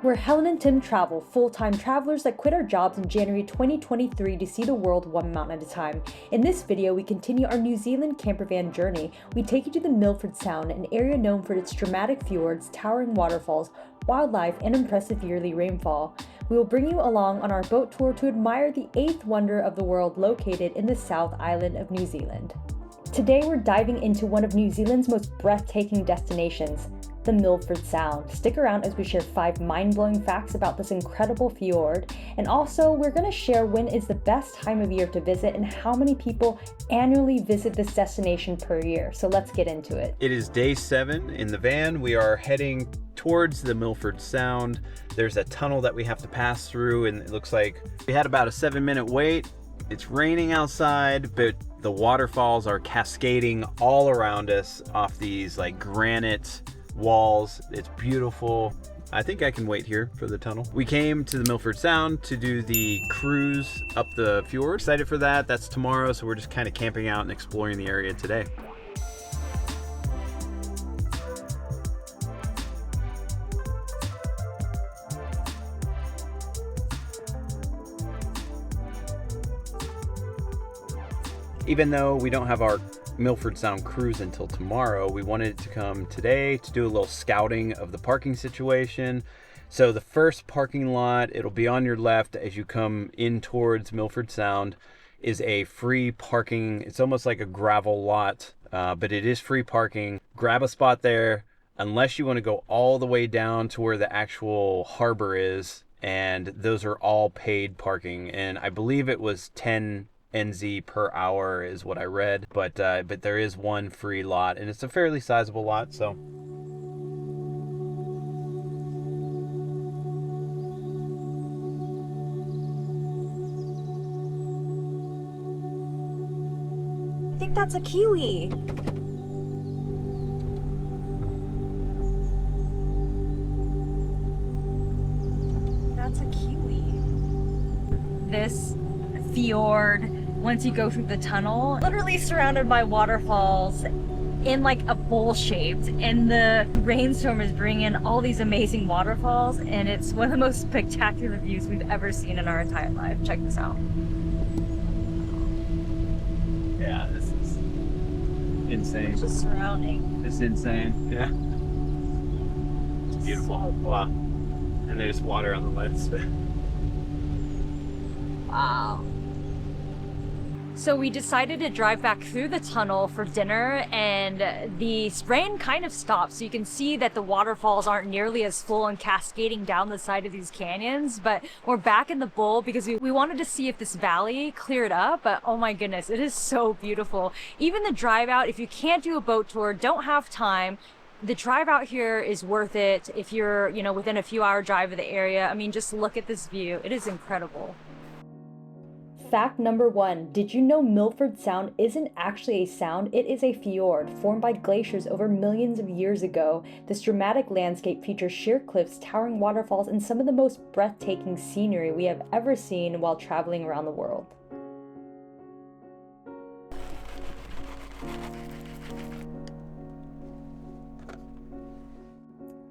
We're Helen and Tim Travel, full-time travelers that quit our jobs in January 2023 to see the world one mountain at a time. In this video, we continue our New Zealand campervan journey. We take you to the Milford Sound, an area known for its dramatic fjords, towering waterfalls, wildlife, and impressive yearly rainfall. We will bring you along on our boat tour to admire the 8th wonder of the world located in the South Island of New Zealand. Today we're diving into one of New Zealand's most breathtaking destinations, the Milford Sound. Stick around as we share 5 mind-blowing facts about this incredible fjord, and also we're going to share when is the best time of year to visit and how many people annually visit this destination per year. So let's get into it. It is day 7 in the van. We are heading towards the Milford Sound. There's a tunnel that we have to pass through, and it looks like we had about a 7-minute wait. It's raining outside, but the waterfalls are cascading all around us off these like granite walls. It's beautiful. I think I can wait here for the tunnel. We came to the Milford Sound to do the cruise up the fjord. Excited for that. That's tomorrow, so we're just kind of camping out and exploring the area today. Even though we don't have our Milford Sound cruise until tomorrow, we wanted to come today to do a little scouting of the parking situation. So the first parking lot, it'll be on your left as you come in towards Milford Sound, is a free parking. It's almost like a gravel lot, but it is free parking. Grab a spot there, unless you want to go all the way down to where the actual harbor is, and those are all paid parking. And I believe it was 10 NZ per hour is what I read, but there is one free lot, and it's a fairly sizable lot. So I think that's a kiwi. That's a kiwi. This fjord, once you go through the tunnel, literally surrounded by waterfalls in like a bowl shaped, and the rainstorm is bringing all these amazing waterfalls, and it's one of the most spectacular views we've ever seen in our entire life. Check this out. yeah, this is insane. Just surrounding. It's insane. Yeah, it's beautiful. Wow. And there's water on the left. Wow. So we decided to drive back through the tunnel for dinner, and the rain kind of stopped, so you can see that the waterfalls aren't nearly as full and cascading down the side of these canyons. But we're back in the bowl because we wanted to see if this valley cleared up, but oh my goodness, it is so beautiful. Even the drive out, if you can't do a boat tour, don't have time, the drive out here is worth it if you're, within a few hour drive of the area. I mean, just look at this view. It is incredible. Fact number 1, did you know Milford Sound isn't actually a sound? It is a fjord formed by glaciers over millions of years ago. This dramatic landscape features sheer cliffs, towering waterfalls, and some of the most breathtaking scenery we have ever seen while traveling around the world.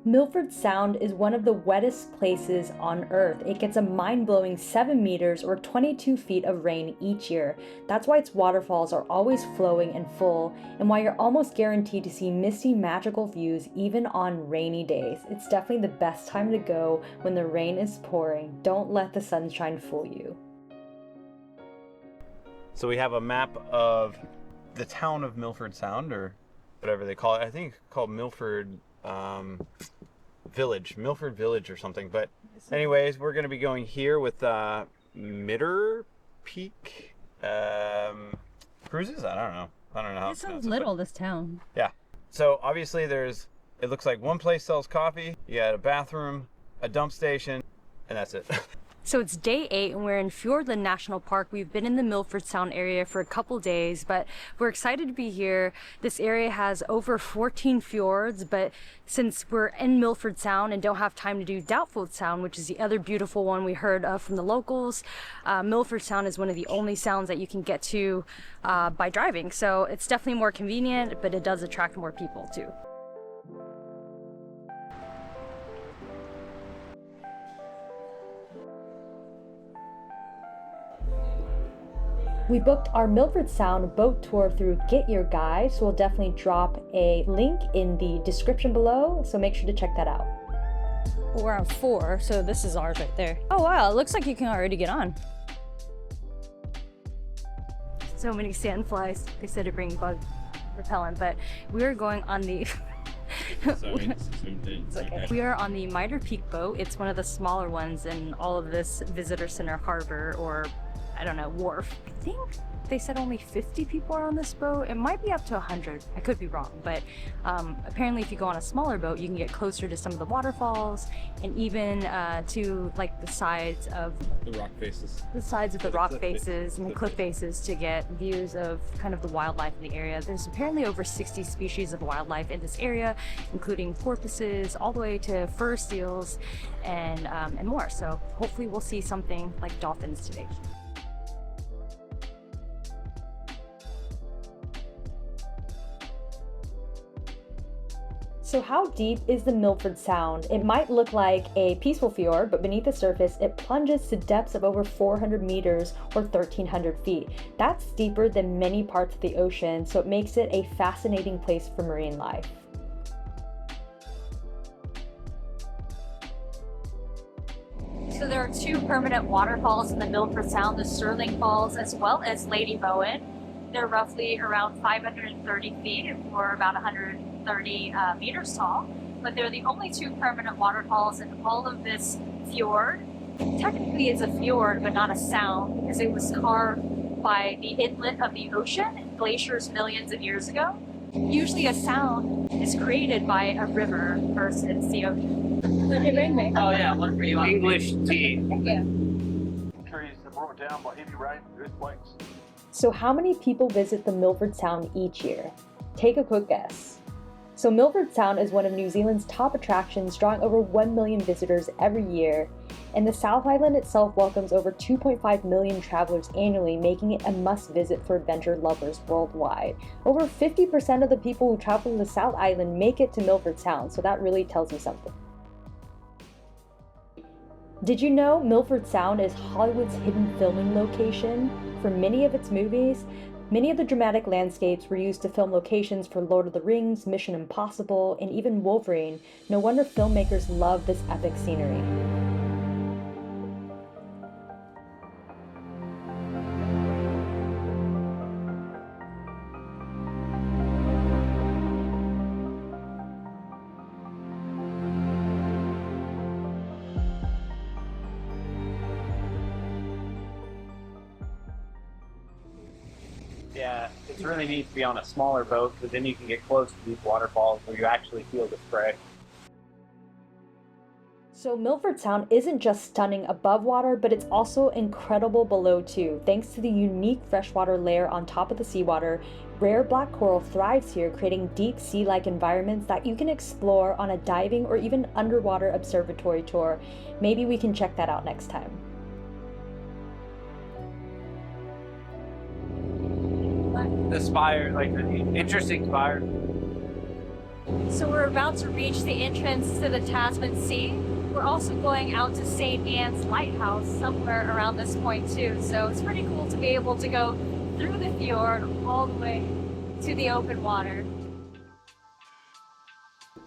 Milford Sound is one of the wettest places on Earth. It gets a mind-blowing 7 meters or 22 feet of rain each year. That's why its waterfalls are always flowing and full, and why you're almost guaranteed to see misty, magical views even on rainy days. It's definitely the best time to go when the rain is pouring. Don't let the sunshine fool you. So we have a map of the town of Milford Sound, or whatever they call it. I think it's called Milford Milford Village or something. But anyways, we're going to be going here with Midder Peak cruises. I don't know how It sounds little, this town. Yeah. So obviously it looks like one place sells coffee. You got a bathroom, a dump station, and that's it. So it's day 8 and we're in Fjordland National Park. We've been in the Milford Sound area for a couple days, but we're excited to be here. This area has over 14 fjords, but since we're in Milford Sound and don't have time to do Doubtful Sound, which is the other beautiful one we heard of from the locals, Milford Sound is one of the only sounds that you can get to by driving. So it's definitely more convenient, but it does attract more people too. We booked our Milford Sound boat tour through Get Your Guide, so we'll definitely drop a link in the description below, so make sure to check that out. We're on 4, so this is ours right there. Oh wow, it looks like you can already get on. So many sandflies. They said to bring bug repellent, but we're going on the Sorry, it's okay. We are on the Mitre Peak boat. It's one of the smaller ones in all of this visitor center harbor, or I don't know, wharf. I think they said only 50 people are on this boat. It might be up to 100. I could be wrong, but apparently if you go on a smaller boat, you can get closer to some of the waterfalls and even to like the sides of The rock faces. the sides of the rock faces and the cliff faces to get views of kind of the wildlife in the area. There's apparently over 60 species of wildlife in this area, including porpoises, all the way to fur seals and more. So hopefully we'll see something like dolphins today. So how deep is the Milford Sound? It might look like a peaceful fjord, but beneath the surface, it plunges to depths of over 400 meters or 1,300 feet. That's deeper than many parts of the ocean, so it makes it a fascinating place for marine life. So there are 2 permanent waterfalls in the Milford Sound, the Sterling Falls as well as Lady Bowen. They're roughly around 530 feet or about 130 meters tall, but they're the only 2 permanent waterfalls in all of this fjord. Technically it's a fjord, but not a sound, because it was carved by the inlet of the ocean in glaciers millions of years ago. Usually a sound is created by a river versus the ocean. Oh yeah, one for you. English tea. Trees that broke down by heavy rain and earthquakes. So how many people visit the Milford Sound each year? Take a quick guess. So Milford Sound is one of New Zealand's top attractions, drawing over 1 million visitors every year. And the South Island itself welcomes over 2.5 million travelers annually, making it a must-visit for adventure lovers worldwide. Over 50% of the people who travel to the South Island make it to Milford Sound, so that really tells you something. Did you know Milford Sound is Hollywood's hidden filming location for many of its movies? Many of the dramatic landscapes were used to film locations for Lord of the Rings, Mission Impossible, and even Wolverine. No wonder filmmakers love this epic scenery. Yeah, it's really neat to be on a smaller boat, because then you can get close to these waterfalls where you actually feel the spray. So Milford Sound isn't just stunning above water, but it's also incredible below too. Thanks to the unique freshwater layer on top of the seawater, rare black coral thrives here, creating deep sea-like environments that you can explore on a diving or even underwater observatory tour. Maybe we can check that out next time. The spire, like the interesting spire. So we're about to reach the entrance to the Tasman Sea. We're also going out to St. Anne's Lighthouse somewhere around this point too. So it's pretty cool to be able to go through the fjord all the way to the open water.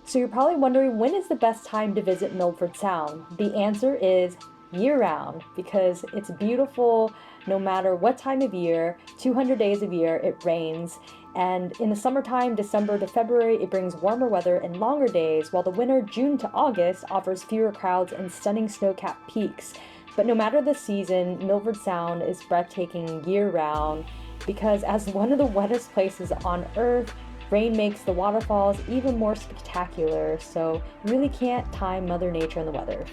So you're probably wondering, when is the best time to visit Milford Sound? The answer is year-round, because it's beautiful no matter what time of year. 200 days of year it rains, and in the summertime, December to February, it brings warmer weather and longer days, while the winter, June to August, offers fewer crowds and stunning snow-capped peaks. But no matter the season, Milford Sound is breathtaking year-round, because as one of the wettest places on Earth, rain makes the waterfalls even more spectacular, so you really can't time Mother Nature and the weather.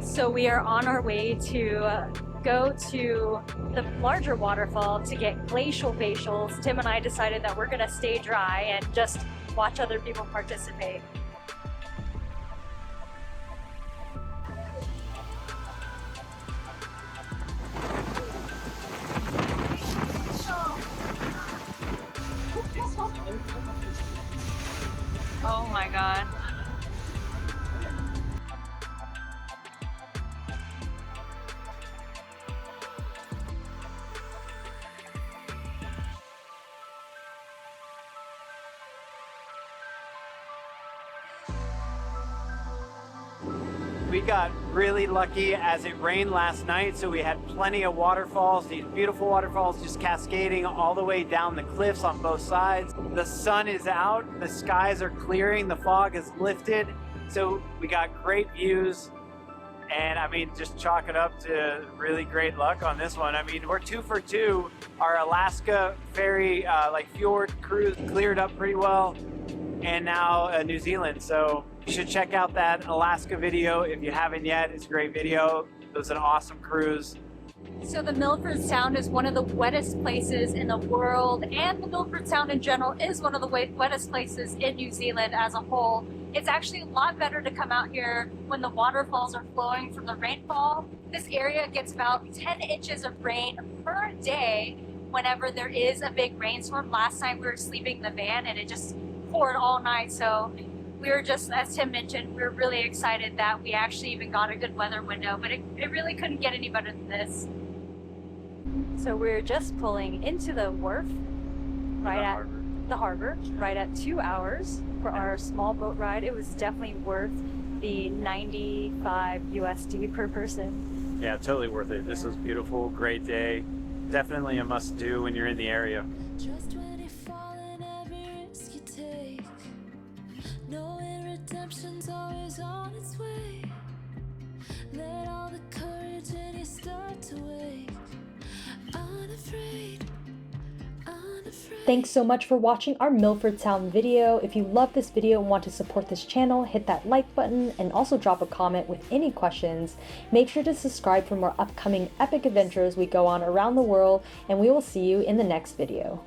So we are on our way to go to the larger waterfall to get glacial facials. Tim and I decided that we're gonna stay dry and just watch other people participate. god. We got really lucky as it rained last night, so we had plenty of waterfalls, these beautiful waterfalls just cascading all the way down the cliffs on both sides. The sun is out, the skies are clearing, the fog has lifted, so we got great views. And I mean, just chalk it up to really great luck on this one. I mean, we're 2 for 2. Our Alaska ferry, fjord cruise cleared up pretty well, and now New Zealand. So you should check out that Alaska video if you haven't yet. It's a great video. It was an awesome cruise. So the Milford Sound is one of the wettest places in the world, and the Milford Sound in general is one of the wettest places in New Zealand as a whole. It's actually a lot better to come out here when the waterfalls are flowing from the rainfall. This area gets about 10 inches of rain per day whenever there is a big rainstorm. Last time we were sleeping in the van and it just poured all night, so we were just, as Tim mentioned, we were really excited that we actually even got a good weather window, but it really couldn't get any better than this. So we're just pulling into the wharf, right at the harbor, right at 2 hours for our small boat ride. It was definitely worth the 95 USD per person. Yeah, totally worth it. This was beautiful, great day. Definitely a must do when you're in the area. Just when you fall in every risk you take, knowing redemption's always on its way. Let all the courage in you start to wake. Unafraid, unafraid. Thanks so much for watching our Milford Sound video. If you love this video and want to support this channel, hit that like button and also drop a comment with any questions. Make sure to subscribe for more upcoming epic adventures we go on around the world, and we will see you in the next video.